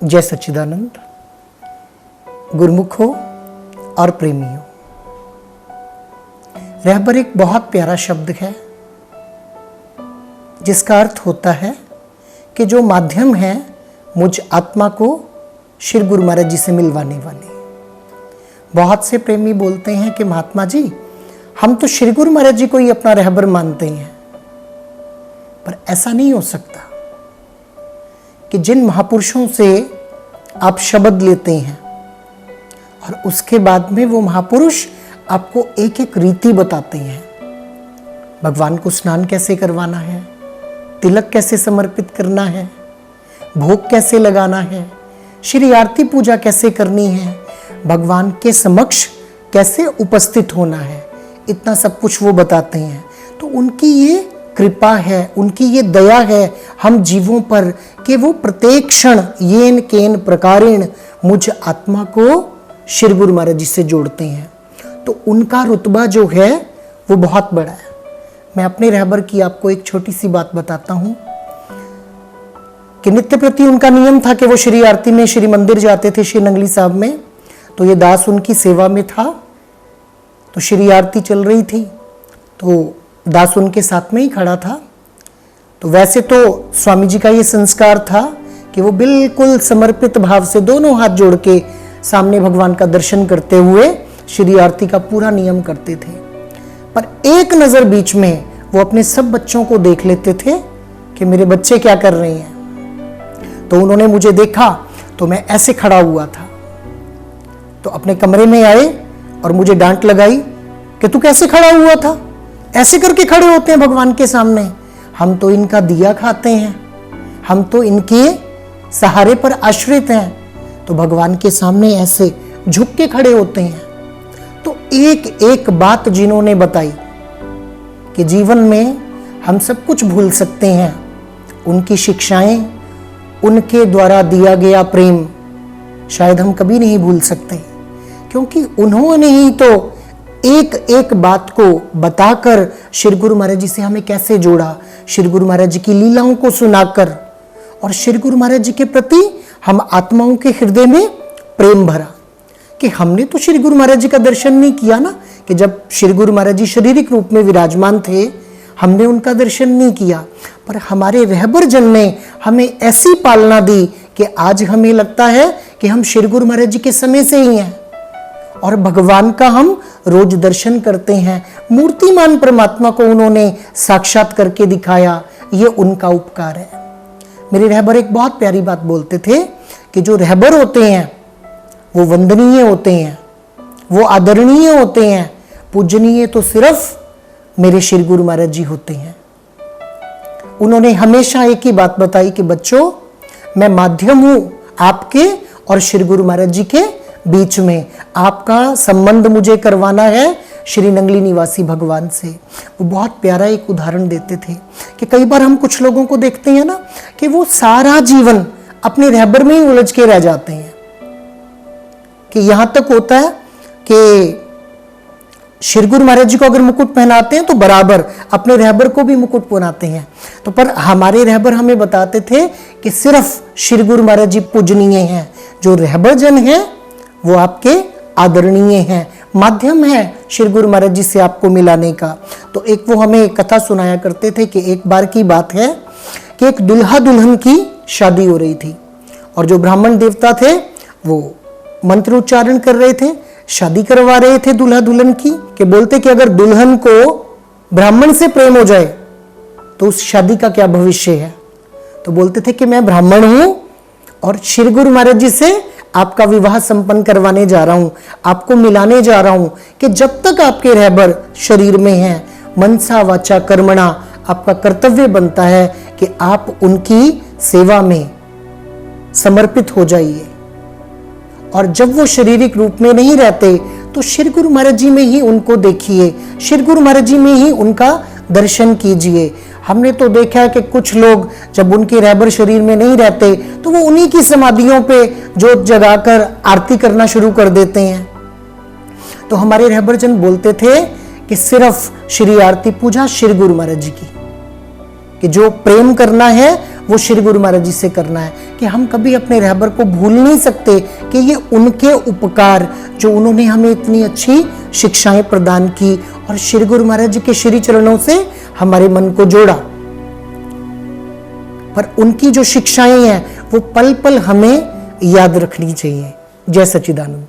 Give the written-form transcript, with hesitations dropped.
जय सच्चिदानंद। गुरुमुखों और प्रेमियों, रहबर एक बहुत प्यारा शब्द है जिसका अर्थ होता है कि जो माध्यम है मुझ आत्मा को श्री गुरु महाराज जी से मिलवाने वाले। बहुत से प्रेमी बोलते हैं कि महात्मा जी, हम तो श्री गुरु महाराज जी को ही अपना रहबर मानते हैं, पर ऐसा नहीं हो सकता कि जिन महापुरुषों से आप शब्द लेते हैं और उसके बाद में वो महापुरुष आपको एक एक रीति बताते हैं। भगवान को स्नान कैसे करवाना है, तिलक कैसे समर्पित करना है, भोग कैसे लगाना है, श्री आरती पूजा कैसे करनी है, भगवान के समक्ष कैसे उपस्थित होना है, इतना सब कुछ वो बताते हैं। तो उनकी ये कृपा है, उनकी ये दया है हम जीवों पर कि वो प्रत्येक क्षण येन केन प्रकारेण मुझ आत्मा को श्री गुरु महाराज जी से जोड़ते हैं। तो उनका रुतबा जो है वो बहुत बड़ा है। मैं अपने रहबर की आपको एक छोटी सी बात बताता हूं कि नित्य प्रति उनका नियम था कि वो श्री आरती में श्री मंदिर जाते थे, श्री नंगली साहब में। तो ये दास उनकी सेवा में था, तो श्री आरती चल रही थी, तो दास उनके साथ में ही खड़ा था। तो वैसे तो स्वामी जी का ये संस्कार था कि वो बिल्कुल समर्पित भाव से दोनों हाथ जोड़ के सामने भगवान का दर्शन करते हुए श्री आरती का पूरा नियम करते थे। पर एक नजर बीच में वो अपने सब बच्चों को देख लेते थे कि मेरे बच्चे क्या कर रहे हैं। तो उन्होंने मुझे देखा तो मैं ऐसे खड़ा हुआ था, तो अपने कमरे में आए और मुझे डांट लगाई कि तू कैसे खड़ा हुआ था, ऐसे करके खड़े होते हैं भगवान के सामने, हम तो इनका दिया खाते हैं, हम तो इनके सहारे पर आश्रित हैं, तो भगवान के सामने ऐसे झुक के खड़े होते हैं। तो एक एक बात जिन्होंने बताई कि जीवन में हम सब कुछ भूल सकते हैं, उनकी शिक्षाएं, उनके द्वारा दिया गया प्रेम शायद हम कभी नहीं भूल सकते, क्योंकि उन्होंने ही तो एक एक बात को बताकर श्री गुरु महाराज जी से हमें कैसे जोड़ा, श्री गुरु महाराज जी की लीलाओं को सुनाकर, और श्री गुरु महाराज जी के प्रति हम आत्माओं के हृदय में प्रेम भरा। कि हमने तो श्री गुरु महाराज जी का दर्शन नहीं किया ना, कि जब श्री गुरु महाराज जी शारीरिक रूप में विराजमान थे हमने उनका दर्शन नहीं किया, पर हमारे रहबर जन ने हमें ऐसी पालना दी कि आज हमें लगता है कि हम श्री गुरु महाराज जी के समय से ही हैं और भगवान का हम रोज दर्शन करते हैं। मूर्तिमान परमात्मा को उन्होंने साक्षात करके दिखाया, ये उनका उपकार है। मेरे रहबर एक बहुत प्यारी बात बोलते थे कि जो रहबर होते हैं वो वंदनीय होते हैं, वो आदरणीय होते हैं, पूजनीय तो सिर्फ मेरे श्री गुरु महाराज जी होते हैं। उन्होंने हमेशा एक ही बात बताई कि बच्चों, मैं माध्यम हूं आपके और श्री गुरु महाराज जी के बीच में, आपका संबंध मुझे करवाना है श्री नंगली निवासी भगवान से। वो बहुत प्यारा एक उदाहरण देते थे कि कई बार हम कुछ लोगों को देखते हैं ना कि वो सारा जीवन अपने रहबर में ही उलझ के रह जाते हैं, कि यहां तक होता है कि श्री गुरु महाराज जी को अगर मुकुट पहनाते हैं तो बराबर अपने रहबर को भी मुकुट पहनाते हैं। तो पर हमारे रहबर हमें बताते थे कि सिर्फ श्री गुरु महाराज जी पूजनीय हैं, जो रहबर जन हैं वो आपके आदरणीय हैं, माध्यम है श्री गुरु महाराज जी से आपको मिलाने का। तो एक वो हमें कथा सुनाया करते थे कि एक बार की बात है कि एक दुल्हा दुल्हन की शादी हो रही थी और जो ब्राह्मण देवता थे वो मंत्र उच्चारण कर रहे थे, शादी करवा रहे थे दुल्हा दुल्हन की, कि बोलते कि अगर दुल्हन को ब्राह्मण से प्रेम हो जाए तो उस शादी का क्या भविष्य है। तो बोलते थे कि मैं ब्राह्मण हूं और श्री गुरु महाराज जी से आपका विवाह संपन्न करवाने जा रहा हूं, आपको मिलाने जा रहा हूं, कि जब तक आपके रहबर शरीर में हैं, मनसा वाचा कर्मणा आपका कर्तव्य बनता है कि आप उनकी सेवा में समर्पित हो जाइए। और जब वो शारीरिक रूप में नहीं रहते तो श्री गुरु महाराज जी में ही उनको देखिए, श्री गुरु महाराज जी में ही उनका दर्शन कीजिए। हमने तो देखा है कि कुछ लोग जब उनके रहबर शरीर में नहीं रहते तो वो उन्हीं की समाधियों पे जोत जगाकर आरती करना शुरू कर देते हैं। तो हमारे रहबर जन बोलते थे कि सिर्फ श्री आरती पूजा श्री गुरु महाराज जी की, कि जो प्रेम करना है वो श्री गुरु महाराज जी से करना है कि हम कभी अपने रहबर को भूल नहीं सकते कि ये उनके उपकार, जो उन्होंने हमें इतनी अच्छी शिक्षाएं प्रदान की और श्री गुरु महाराज जी के श्री चरणों से हमारे मन को जोड़ा। पर उनकी जो शिक्षाएं हैं वो पल पल हमें याद रखनी चाहिए। जय सच्चिदानंद।